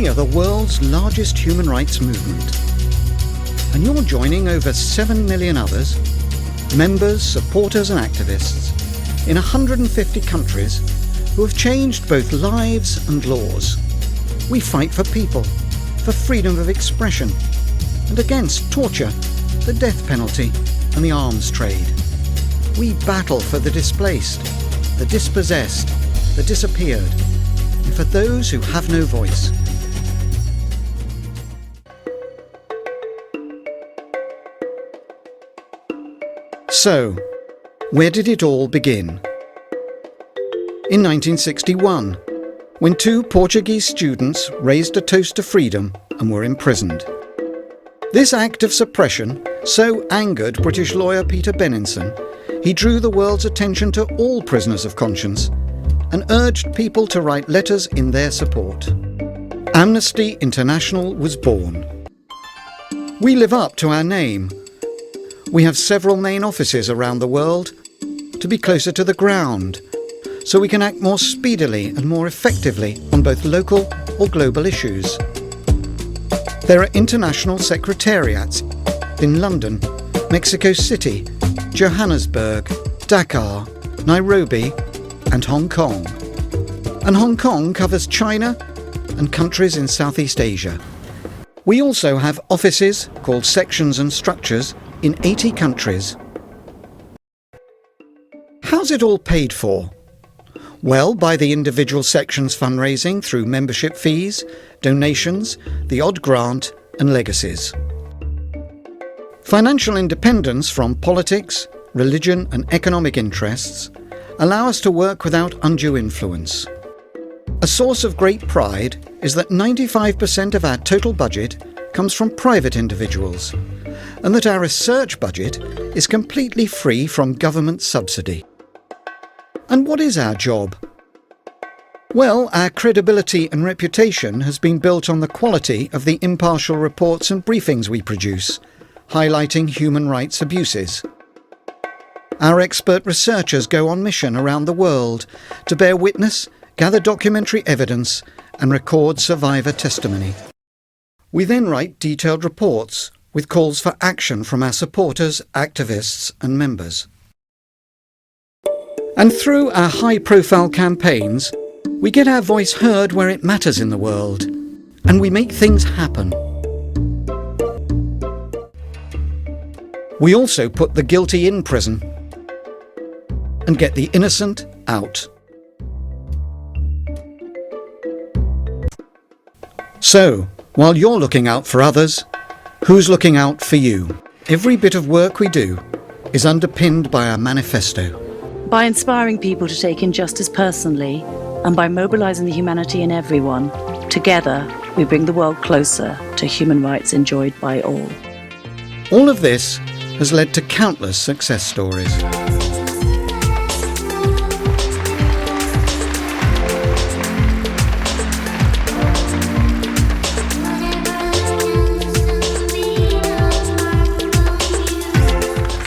We are the world's largest human rights movement. And you're joining over 7 million others, members, supporters and activists, in 150 countries who have changed both lives and laws. We fight for people, for freedom of expression, and against torture, the death penalty and the arms trade. We battle for the displaced, the dispossessed, the disappeared, and for those who have no voice. So, where did it all begin? In 1961, when 2 Portuguese students raised a toast to freedom and were imprisoned. This act of suppression so angered British lawyer Peter Benenson, he drew the world's attention to all prisoners of conscience and urged people to write letters in their support. Amnesty International was born. We live up to our name. We have several main offices around the world to be closer to the ground, so we can act more speedily and more effectively on both local or global issues. There are international secretariats in London, Mexico City, Johannesburg, Dakar, Nairobi and Hong Kong. And Hong Kong covers China and countries in Southeast Asia. We also have offices called sections and structures in 80 countries. How's it all paid for? Well, by the individual sections fundraising through membership fees, donations, the odd grant and legacies. Financial independence from politics, religion and economic interests allow us to work without undue influence. A source of great pride is that 95% of our total budget comes from private individuals, and that our research budget is completely free from government subsidy. And what is our job? Well, our credibility and reputation has been built on the quality of the impartial reports and briefings we produce, highlighting human rights abuses. Our expert researchers go on mission around the world to bear witness, gather documentary evidence, and record survivor testimony. We then write detailed reports with calls for action from our supporters, activists, and members. And through our high-profile campaigns, we get our voice heard where it matters in the world, and we make things happen. We also put the guilty in prison and get the innocent out. So, while you're looking out for others, who's looking out for you? Every bit of work we do is underpinned by our manifesto. By inspiring people to take injustice personally and by mobilising the humanity in everyone, together we bring the world closer to human rights enjoyed by all. All of this has led to countless success stories.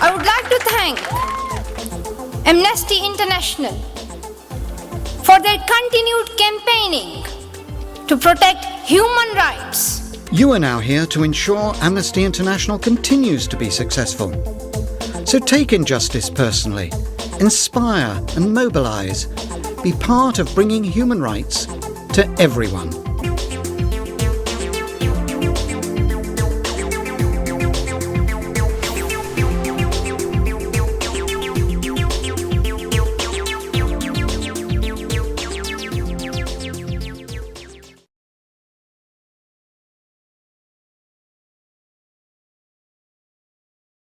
I would like to thank Amnesty International for their continued campaigning to protect human rights. You are now here to ensure Amnesty International continues to be successful. So take injustice personally, inspire and mobilise. Be part of bringing human rights to everyone.